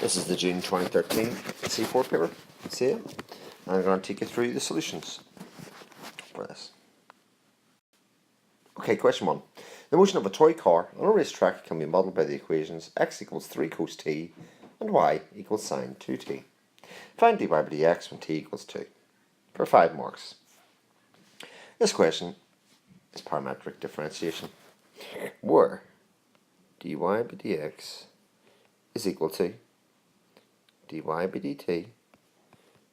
This is the June 2013 C4 paper. See it? And I'm going to take you through the solutions for this. Okay, question 1. The motion of a toy car on a racetrack can be modelled by the equations x equals 3 cos t and y equals sine 2t. Find dy by dx when t equals 2. For 5 marks. This question is parametric differentiation, where dy by dx is equal to dy by dt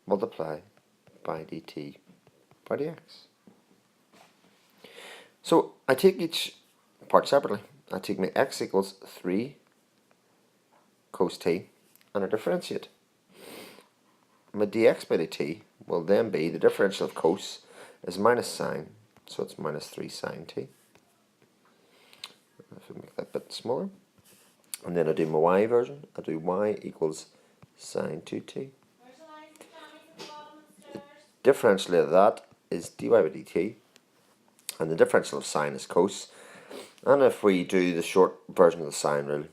multiplied by dt by dx. So I take each part separately. I take my x equals 3 cos t and I differentiate. My dx by dt will then be the differential of cos is minus sine, so it's minus 3 sine t. If I make that a bit smaller. And then I do my y version. I do y equals sine 2t. The differential of that is dy by dt. And the differential of sine is cos. And if we do the short version of the sine rule,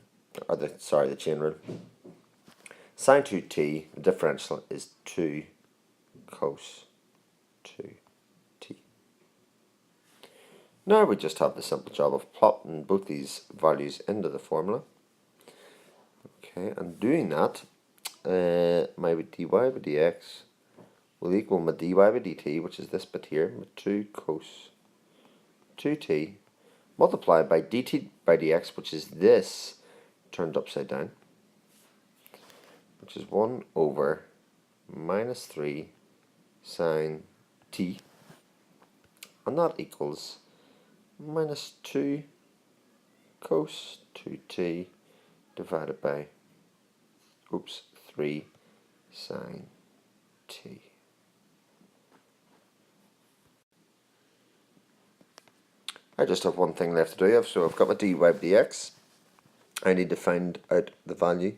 or the chain rule, sine 2t, the differential is 2 cos 2t. Now we just have the simple job of plotting both these values into the formula. Okay, and doing that, my dy by dx will equal my dy by dt, which is this bit here, with 2 cos 2t, multiplied by dt by dx, which is this turned upside down, which is 1 over minus 3 sine t, and that equals minus 2 cos 2t divided by 3 sine t. I just have one thing left to do, so I've got my dy by dx. I need to find out the value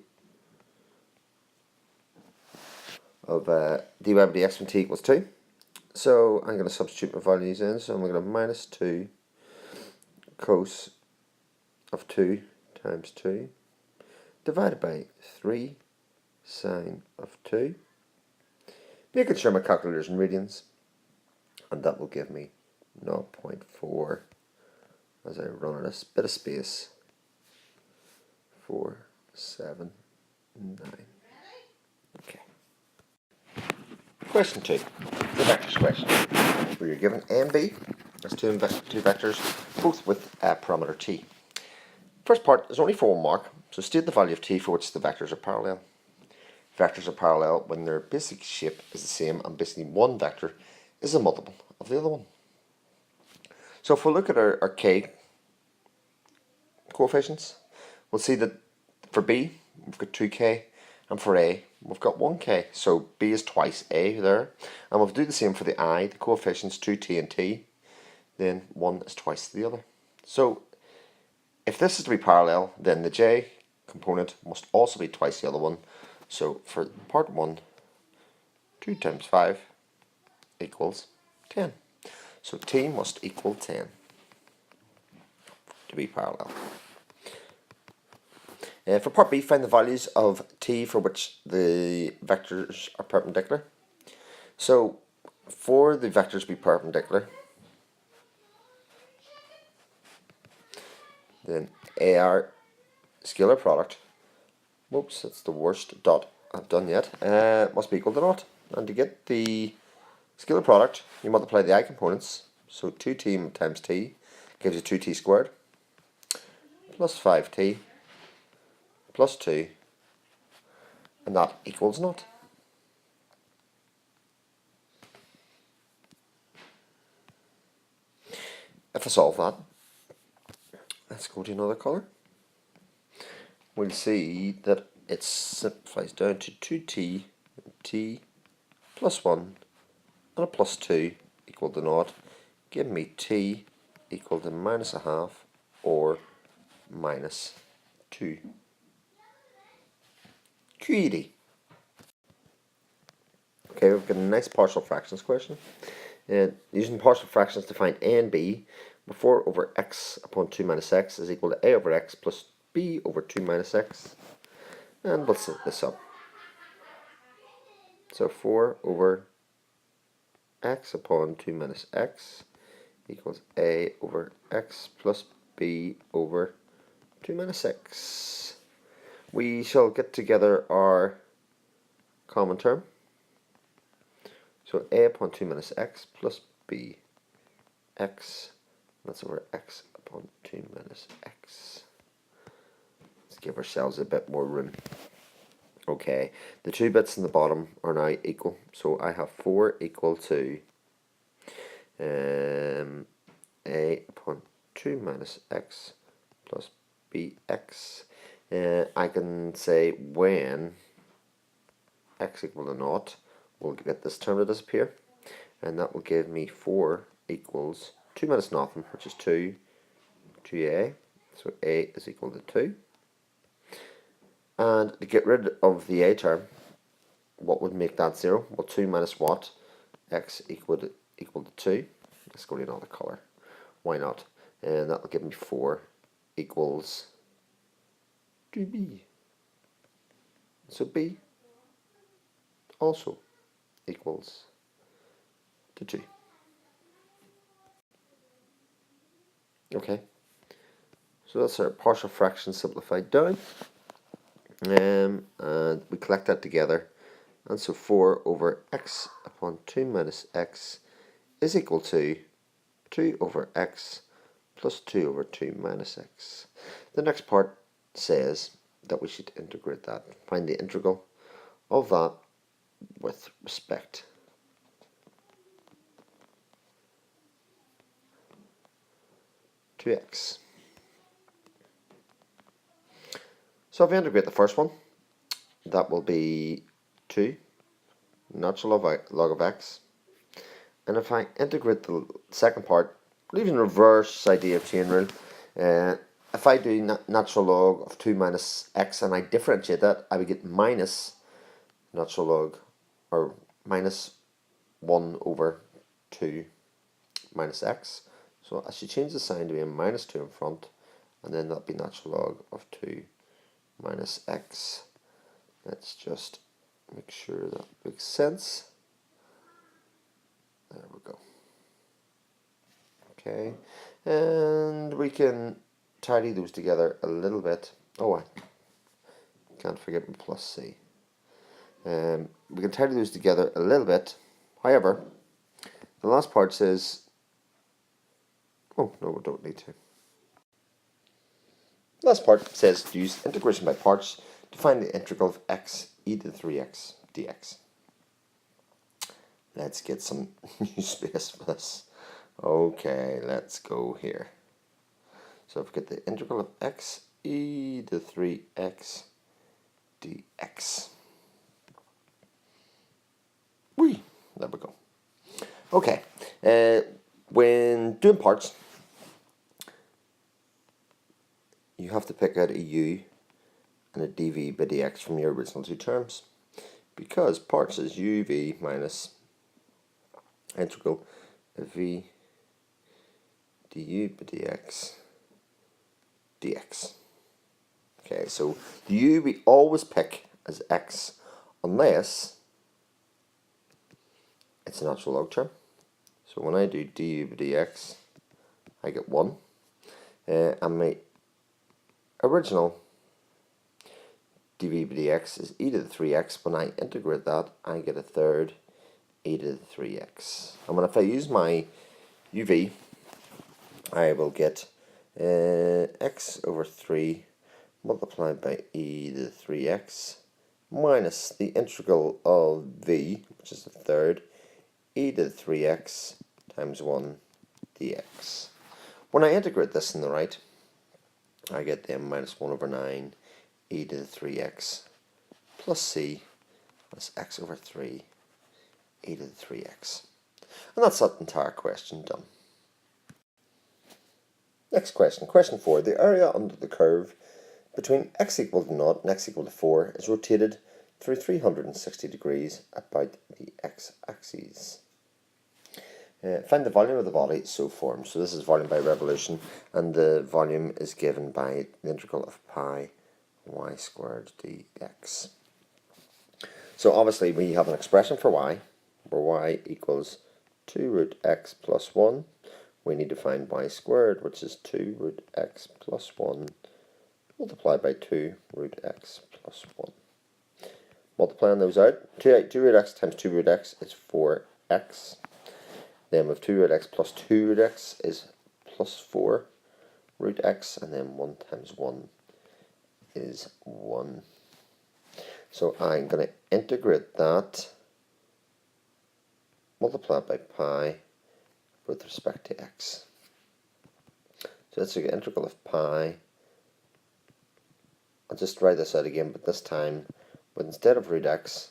of dy by dx when t equals 2. So I'm going to substitute my values in, so I'm going to have minus 2 cos of 2 times 2 divided by 3 sine of 2. Making sure my calculator is in radians, and that will give me 0.4 as I run out a bit of space. 479. Okay. Question 2. The vectors question, where you're given A and B as two vectors, both with a parameter t. First part is only for 1 mark, so state the value of t for which the vectors are parallel. Vectors are parallel when their basic shape is the same and basically one vector is a multiple of the other one. So if we look at our k coefficients, we'll see that for b we've got 2k and for a we've got 1k, so b is twice a there, and we'll do the same for the I, the coefficients 2t and t, then 1 is twice the other. So if this is to be parallel, then the j component must also be twice the other one. So for part 1, 2 times 5 equals 10. So t must equal 10 to be parallel. For part B, find the values of t for which the vectors are perpendicular. So for the vectors to be perpendicular, then AR scalar product, whoops, that's the worst dot I've done yet, must be equal to naught. And to get the scalar product, you multiply the I components, so 2t times t gives you 2t squared, plus 5t, plus 2, and that equals naught. If I solve that, let's go to another colour. We'll see that it simplifies down to 2t and t plus 1 and a plus 2 equal to naught. Give me t equal to minus a half or minus 2. QED. Okay, we've got a nice partial fractions question. Using partial fractions to find a and b, where 4 over x upon 2 minus x is equal to a over x plus b over 2 minus x. and we'll set this up. So 4 over x upon 2 minus x equals a over x plus b over 2 minus x. We shall get together our common term. So a upon 2 minus x plus b x, that's over x upon 2 minus x. Let's give ourselves a bit more room. Okay, the two bits in the bottom are now equal, so I have 4 equal to a upon 2 minus x plus bx. I can say when x equal to 0, we'll get this term to disappear, and that will give me 4 equals 2 minus nothing, which is 2, 2a, so a is equal to 2. And to get rid of the a term, what would make that 0? Well, 2 minus what? X equal to 2. Let's go to another colour. Why not? And that will give me 4 equals 2b. So b also equals to 2. Okay, so that's our partial fraction simplified down. And we collect that together, and so 4 over x upon 2 minus x is equal to 2 over x plus 2 over 2 minus x. The next part says that we should integrate that, find the integral of that with respect to x. So if I integrate the first one, that will be 2 natural log of x. And if I integrate the second part, leaving the reverse idea of chain rule, if I do natural log of 2 minus x and I differentiate that, I would get minus natural log, or minus 1 over 2 minus x. So I should change the sign to be a minus 2 in front, and then that'll be natural log of 2 minus x. Let's just make sure that makes sense. There we go. Okay, and we can tidy those together a little bit. Oh, I can't forget my plus c. We can tidy those together a little bit. However, the last part says, oh no, we don't need to. Last part says to use integration by parts to find the integral of x e to the 3x dx. Let's get some new space for this. Okay, let's go here. So if we get the integral of x e to 3x dx. Whee! There we go. Okay, when doing parts, you have to pick out a u and a dv by dx from your original two terms, because parts is uv minus integral of v du by dx dx. Okay, so the u we always pick as x unless it's a natural log term. So when I do du by dx, I get 1, and my original dv by dx is e to the 3x. When I integrate that, I get a third e to the 3x. And if I use my uv, I will get x over 3 multiplied by e to the 3x minus the integral of v, which is the third, e to the 3x times 1 dx. When I integrate this in the right, I get then minus 1 over 9 e to the 3x plus c plus x over 3 e to the 3x. And that's that entire question done. Next question, question 4. The area under the curve between x equal to 0 and x equal to 4 is rotated through 360 degrees about the x-axis. Find the volume of the body so formed. So this is volume by revolution, and the volume is given by the integral of pi y squared dx. So obviously we have an expression for y, where y equals 2 root x plus 1. We need to find y squared, which is 2 root x plus 1 multiplied by 2 root x plus 1. Multiplying those out, 2 root x times 2 root x is 4x. Then with 2 root x plus 2 root x is plus 4 root x, and then 1 times 1 is 1. So I'm going to integrate that, multiply by pi with respect to x. So let's get integral of pi. I'll just write this out again, but this time, but instead of root x,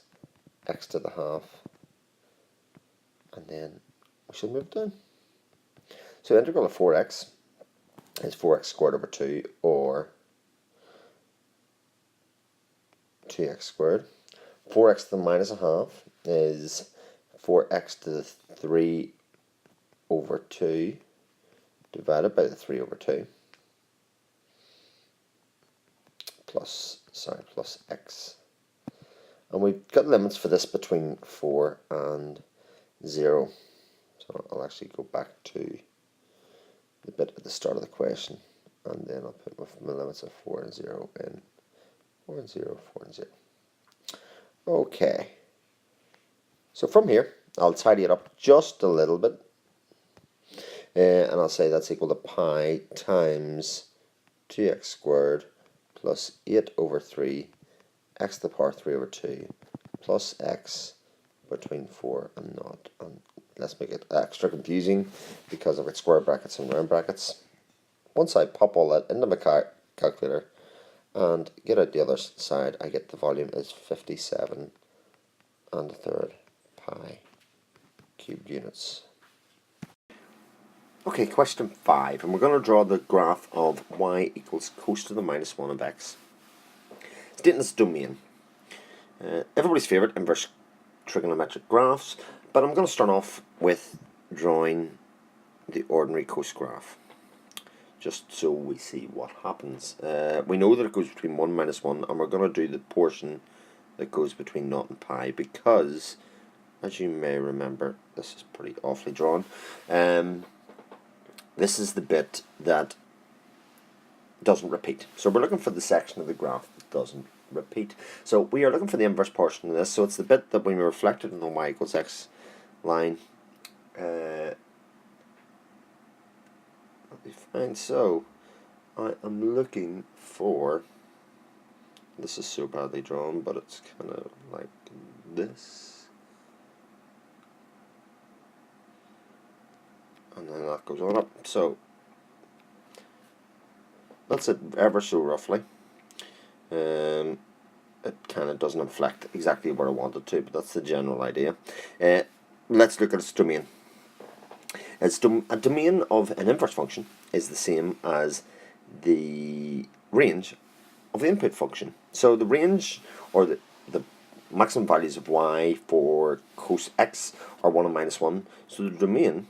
x to the half, and then we should move down. So integral of 4x is 4x squared over 2, or 2x squared. 4x to the minus a half is 4x to the 3 over 2 divided by the 3 over 2 plus x. And we've got limits for this between 4 and 0. So I'll actually go back to the bit at the start of the question, and then I'll put my limits of 4 and 0 in. 4 and 0, 4 and 0. Okay. So from here, I'll tidy it up just a little bit. And I'll say that's equal to pi times 2x squared plus 8 over 3 x to the power 3 over 2 plus x between 4 and 0. And let's make it extra confusing because I've got square brackets and round brackets. Once I pop all that into my calculator and get out the other side, I get the volume is 57 and a third pi cubed units. Okay, question 5, and we're going to draw the graph of y equals cos to the minus 1 of x. Stating its domain. Everybody's favourite inverse trigonometric graphs, but I'm going to start off with drawing the ordinary cos graph, just so we see what happens. We know that it goes between 1 minus 1, and we're going to do the portion that goes between 0 and pi, because, as you may remember, this is pretty awfully drawn. This is the bit that doesn't repeat. So we're looking for the section of the graph that doesn't repeat. So we are looking for the inverse portion of this. So it's the bit that when we reflected on the y equals x line. Let me find. So I am looking for. This is so badly drawn, but it's kind of like this. And then that goes on up. So that's it ever so roughly. It kind of doesn't inflect exactly where I want it to, but that's the general idea. Let's look at its domain. A domain of an inverse function is the same as the range of the input function. So the range, or the maximum values of y for cos x are 1 and minus 1. So the domain,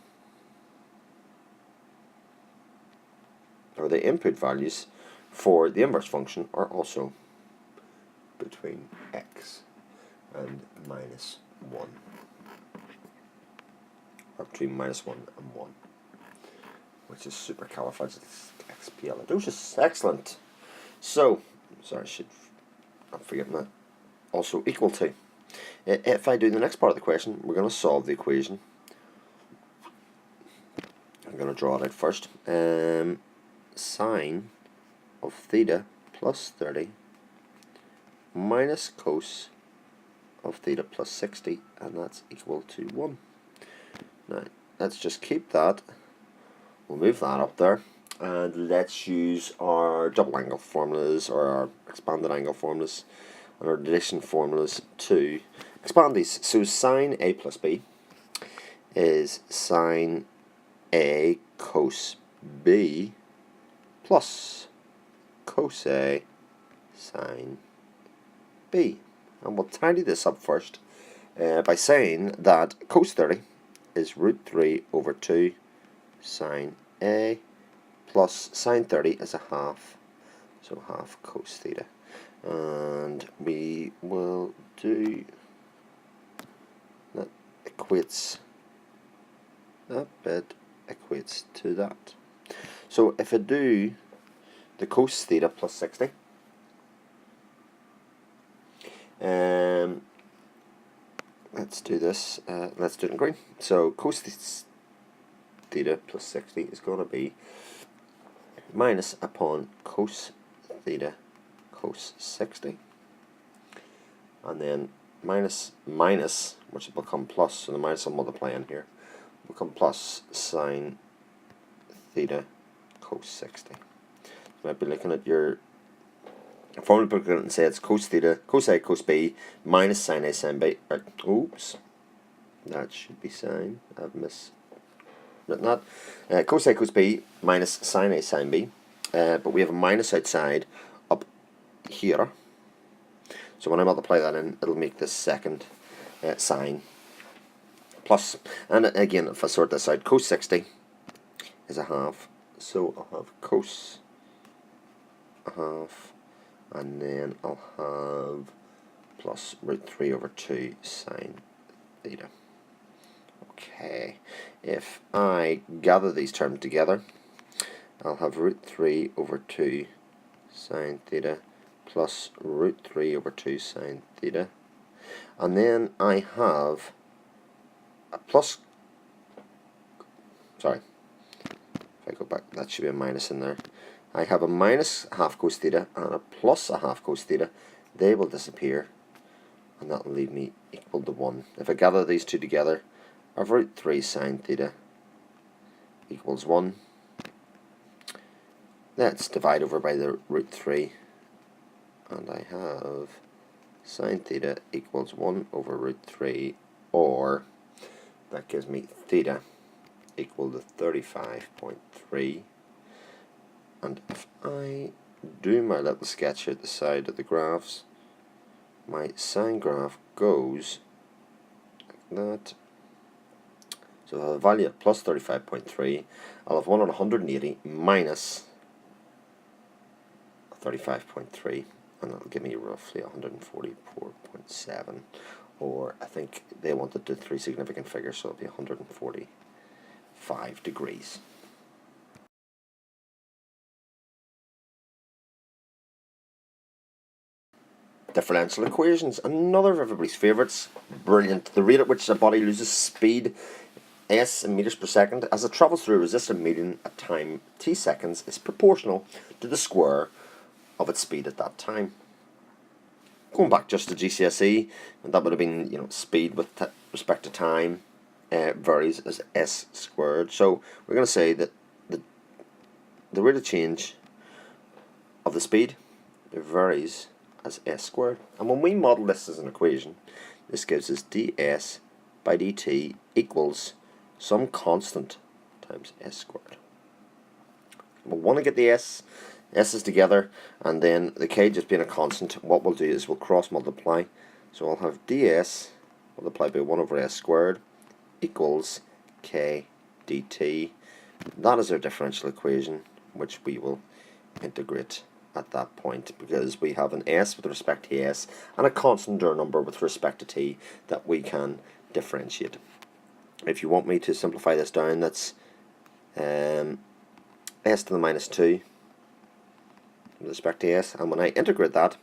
or the input values for the inverse function, are also between x and minus 1, or between minus 1 and 1, which is supercalifragilisticexpialidocious. Excellent. So, sorry, I'm forgetting that. Also equal to. If I do the next part of the question, we're going to solve the equation. I'm going to draw it out first. Sine of theta plus 30 minus cos of theta plus 60, and that's equal to 1. Now, let's just keep that. We'll move that up there, and let's use our double angle formulas, or our expanded angle formulas, and our addition formulas to expand these. So sine A plus B is sine A cos B plus cos A sine B. And we'll tidy this up first by saying that cos 30 is root 3 over 2 sine A plus sine 30 is a half, so half cos theta. and we will do that equates that bit equates to that. So if I do the cos theta plus 60, let's do this, let's do it in green. So cos theta plus 60 is going to be minus upon cos theta cos 60, and then minus, which will become plus, so the minus will multiply in here, will become plus sine theta cos 60. You might be looking at your formula book and say it's cos theta, cos A cos B minus sine A sine B. Right. Oops, that should be sine. I've written that. Cos A cos B minus sine A sine B, but we have a minus outside up here. So when I multiply that in, it'll make this second sine plus. And again, if I sort this out, cos 60 is a half, so I'll have cos a half, and then I'll have plus root 3 over 2 sine theta. Okay, if I gather these terms together, I'll have root 3 over 2 sine theta plus root 3 over 2 sine theta, and then I have a plus, sorry, if I go back, that should be a minus in there. I have a minus half cos theta and a plus a half cos theta. They will disappear, and that will leave me equal to 1. If I gather these two together, I have root 3 sine theta equals 1. Let's divide over by the root 3, and I have sine theta equals 1 over root 3, or that gives me theta equal to 35.3. And if I do my little sketch at the side of the graphs, my sine graph goes like that. So I'll have a value at plus 35.3. I'll have 1 on 180 minus 35.3, and that'll give me roughly 144.7, or I think they wanted to do 3 significant figures, so it'll be 145 degrees. Differential equations, another of everybody's favourites. Brilliant. The rate at which a body loses speed, s in meters per second, as it travels through a resistive medium at time t seconds, is proportional to the square of its speed at that time. Going back just to GCSE, and that would have been, speed with respect to time varies as s squared. So we're going to say that the rate of change of the speed varies as s squared. And when we model this as an equation, this gives us ds by dt equals some constant times s squared. We want to get the s's together, and then the k just being a constant, what we'll do is we'll cross multiply. So I'll have ds multiplied by 1 over s squared equals k dt. That is our differential equation, which we will integrate at that point, because we have an s with respect to s and a constant or number with respect to t that we can differentiate. If you want me to simplify this down, that's s to the minus 2 with respect to s, and when I integrate that,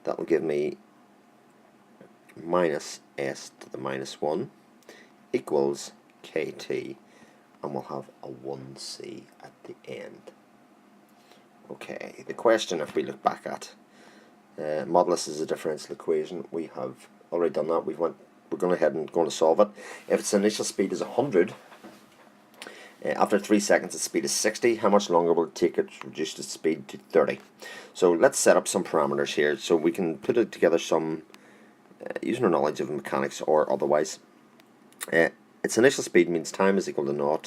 that will give me minus s to the minus 1 equals kt, and we'll have a 1c at the end. Okay, the question, if we look back at modulus is a differential equation, we have already done that. We're going ahead and going to solve it. If its initial speed is 100, after 3 seconds its speed is 60, how much longer will it take it to reduce its speed to 30? So let's set up some parameters here so we can put it together some using our knowledge of mechanics or otherwise. Its initial speed means time is equal to 0,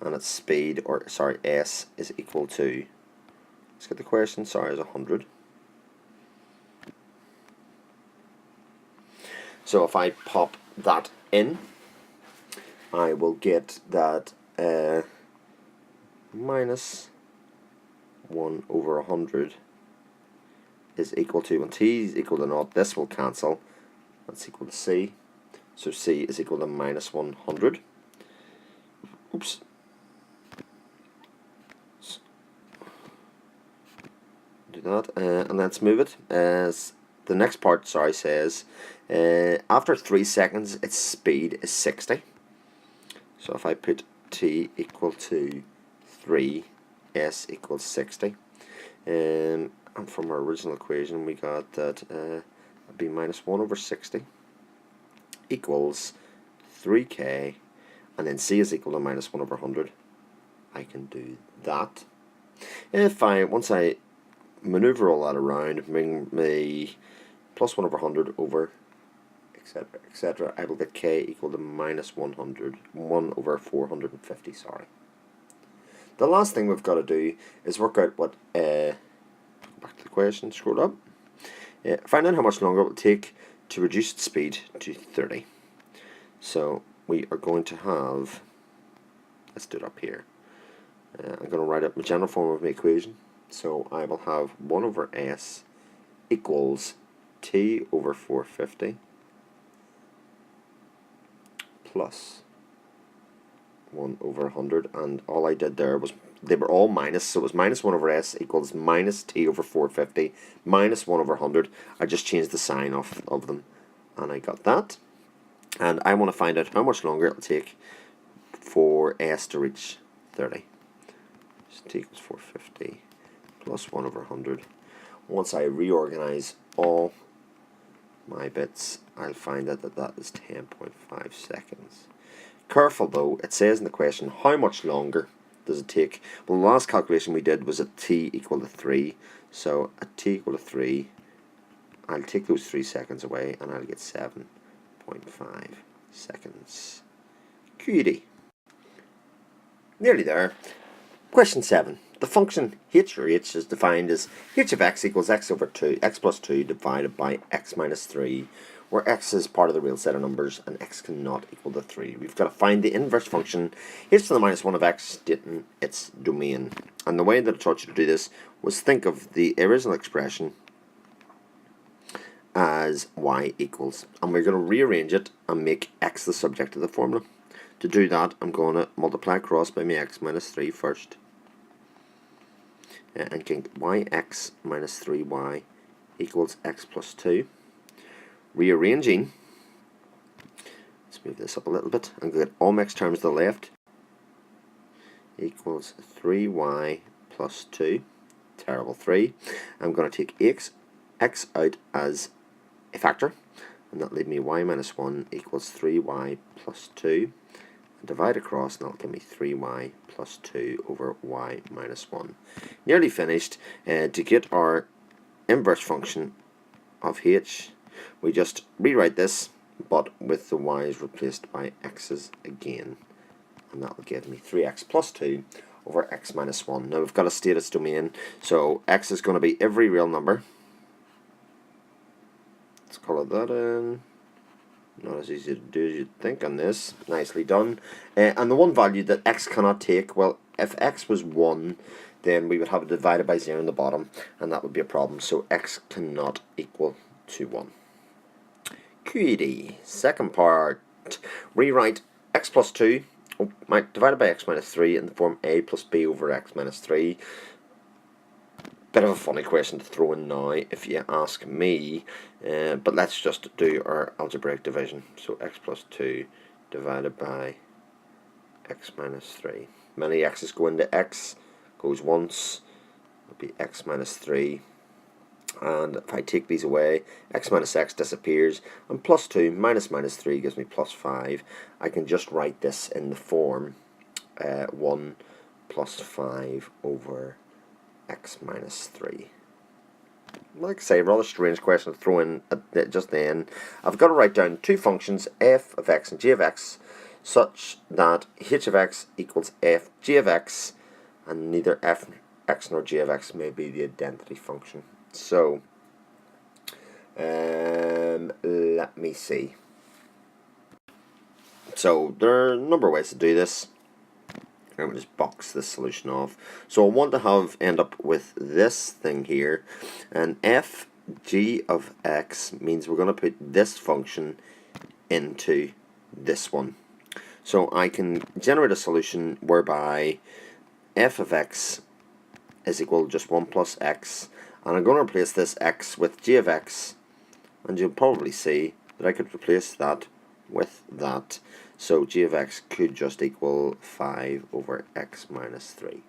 and its speed, or sorry, s is equal to, let's get the question, sorry, is 100. So if I pop that in, I will get that minus 1 over 100 is equal to, when t is equal to 0, this will cancel. That's equal to c. So c is equal to minus 100. Oops. Do that, and let's move it. As the next part, says after 3 seconds, its speed is 60. So if I put t equal to 3, s equals 60. And from our original equation, we got that it'd be minus 1 over 60 equals 3k, and then c is equal to minus 1 over 100. I can do that. Once I maneuver all that around, bring me plus 1 over 100 over etc, etc, I will get k equal to minus 100, 1 over 450, sorry. The last thing we've got to do is work out what, back to the question, scroll up, find out how much longer it will take to reduce its speed to 30. So we are going to have, let's do it up here, I'm going to write up the general form of my equation. So I will have 1 over s equals t over 450 plus 1 over 100, and all I did there was, they were all minus, so it was minus 1 over s equals minus t over 450 minus 1 over 100. I just changed the sign of them, and I got that. And I want to find out how much longer it will take for s to reach 30. So t equals 450 plus 1 over 100. Once I reorganize all my bits, I'll find out that that is 10.5 seconds. Careful though, it says in the question, how much longer does it take? Well, the last calculation we did was at t equal to 3. So at t equal to 3, I'll take those 3 seconds away and I'll get 7.5 seconds. QED. Nearly there. Question 7. The function h, or h, is defined as h of x equals x over 2, x plus 2 divided by x minus 3, where x is part of the real set of numbers and x cannot equal to 3. We've got to find the inverse function h to the minus 1 of x stating its domain. And the way that I taught you to do this was think of the original expression as y equals, and we're going to rearrange it and make x the subject of the formula. To do that, I'm going to multiply across by my x minus 3 first, and get yx minus 3y equals x plus 2. Rearranging, let's move this up a little bit, and get all mixed terms to the left, equals 3y plus 2, terrible 3. I'm going to take x out as a factor, and that'll leave me y minus 1 equals 3y plus 2. Divide across, and that'll give me 3y plus 2 over y minus 1. Nearly finished. To get our inverse function of h, we just rewrite this, but with the y's replaced by x's again, and that will give me 3x plus 2 over x minus 1. Now we've got to state its domain, so x is going to be every real number. Let's call it that in. Not as easy to do as you'd think on this. Nicely done. And the one value that x cannot take, well, if x was 1, then we would have it divided by 0 in the bottom, and that would be a problem. So x cannot equal to 1. QED. Second part. Rewrite x plus 2 divided by x minus 3 in the form a plus b over x minus 3. Bit of a funny question to throw in now if you ask me, but let's just do our algebraic division. So x plus 2 divided by x minus 3. Many x's go into x, goes once, it'll be x minus 3, and if I take these away, x minus x disappears, and plus 2 minus minus 3 gives me plus 5. I can just write this in the form 1 plus 5 over x minus 3. Like I say, rather strange question to throw in just then. I've got to write down two functions, f of x and g of x, such that h of x equals f g of x, and neither f x nor g of x may be the identity function. So, let me see. So, there are a number of ways to do this. I'm going to just box this solution off. So I want to end up with this thing here, and f g of x means we're going to put this function into this one. So I can generate a solution whereby f of x is equal to just 1 plus x, and I'm going to replace this x with g of x, and you'll probably see that I could replace that with that. So g of x could just equal 5 over x minus 3,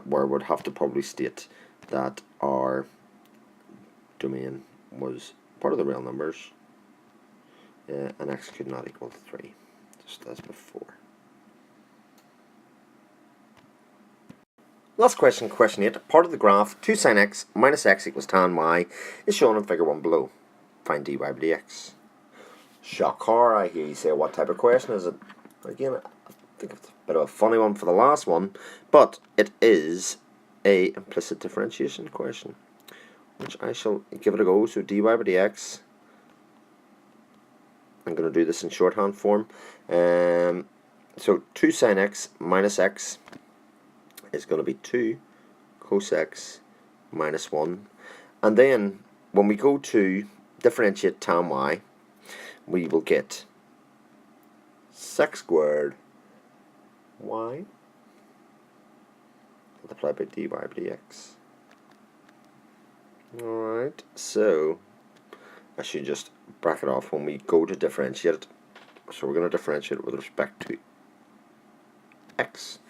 where we'd have to probably state that our domain was part of the real numbers, and x could not equal 3, just as before. Last question, question 8. Part of the graph 2 sine x minus x equals tan y is shown in figure 1 below. Find dy by dx. Shocker, I hear you say. What type of question is it? Again, I think it's a bit of a funny one for the last one, but it is a implicit differentiation question, which I shall give it a go. So dy by dx, I'm going to do this in shorthand form. So 2 sine x minus x is going to be 2 cos x minus 1. And then when we go to differentiate tan y, we will get sec squared y multiplied by dy by dx. Alright, so I should just bracket off when we go to differentiate it. So we're going to differentiate it with respect to x.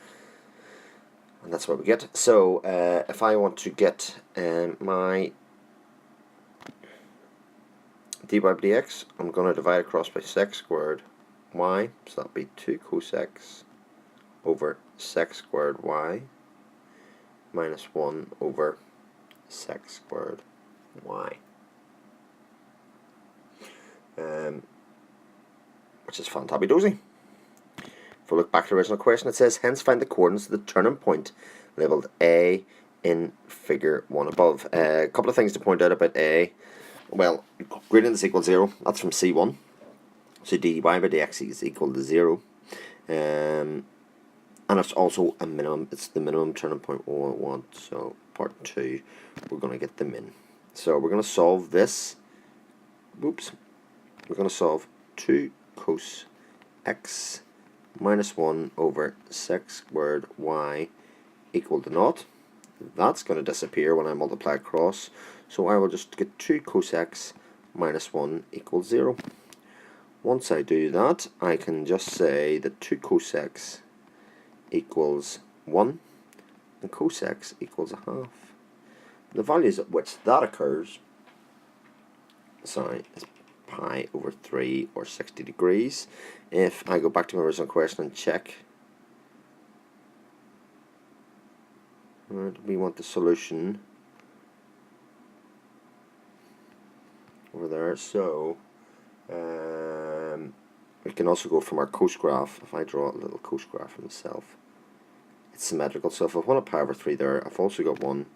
And that's what we get. So if I want to get my dy by dx, I'm going to divide across by sec squared y, so that'll be 2 cos x over sec squared y minus 1 over sec squared y, which is fantabby-dozy. If we look back to the original question, it says, hence find the coordinates of the turning point labelled A in figure 1 above. A couple of things to point out about A. Well, gradient is equal to 0. That's from C1. So dy by dx is equal to 0. And it's also a minimum. It's the minimum turning point we want. So part 2, we're going to get the min. So we're going to solve this. Whoops. We're going to solve 2 cos x minus 1 over sec squared y equal to 0. That's going to disappear when I multiply across, so I will just get 2 cos x minus 1 equals 0. Once I do that, I can just say that 2 cos x equals 1 and cos x equals a half. The values at which that occurs, is pi over 3 or 60 degrees. If I go back to my original question and check, we want the solution over there. So we can also go from our cos graph. If I draw a little cos graph for myself, it's symmetrical. So if I want a pi over 3 there, I've also got one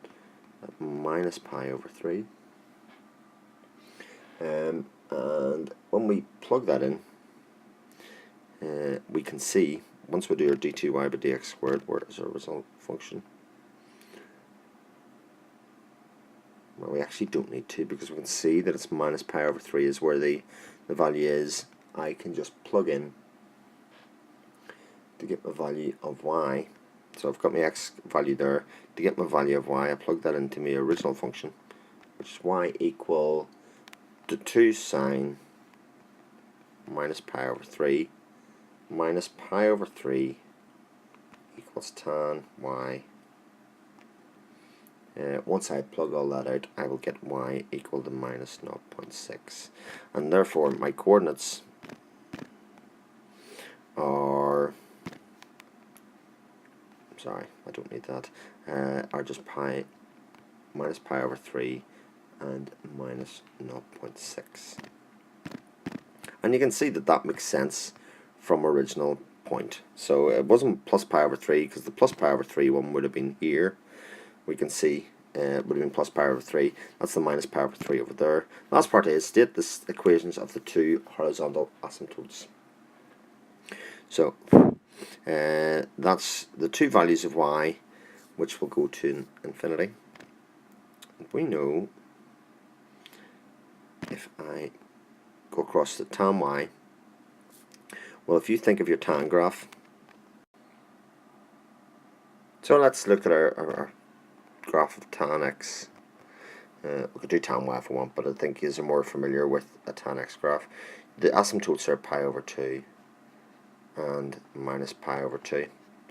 at minus pi over 3. And when we plug that in, we can see, once we do our dy by dx squared, where is our result function? Well, we actually don't need to, because we can see that it's minus pi over 3 is where the value is. I can just plug in to get my value of y. So I've got my x value there. To get my value of y, I plug that into my original function, which is y equal to 2 sine minus pi over 3 minus pi over 3 equals tan y. Once I plug all that out, I will get y equal to minus 0.6, and therefore my coordinates are, sorry, I don't need that, are just minus pi over 3 and minus 0.6. And you can see that that makes sense from original point. So it wasn't plus pi over 3, because the plus pi over 3 one would have been here. We can see it would have been plus pi over 3. That's the minus pi over 3 over there. Last part is state the equations of the two horizontal asymptotes. So That's the two values of y, which will go to infinity. We know if I go across the tan y, well, if you think of your tan graph, so let's look at our graph of tan x. We could do tan y if we want, but I think you're more familiar with a tan x graph. The asymptotes are pi over 2 and minus pi over 2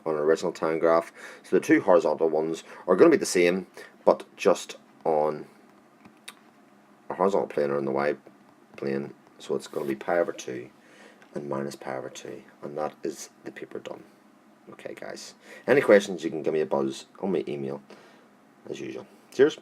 on an original tan graph. So the two horizontal ones are going to be the same, but just on a horizontal plane or on the y plane. So it's going to be pi over 2 and minus pi over 2, and that is the paper done. Okay guys, any questions you can give me a buzz on my email as usual. Cheers.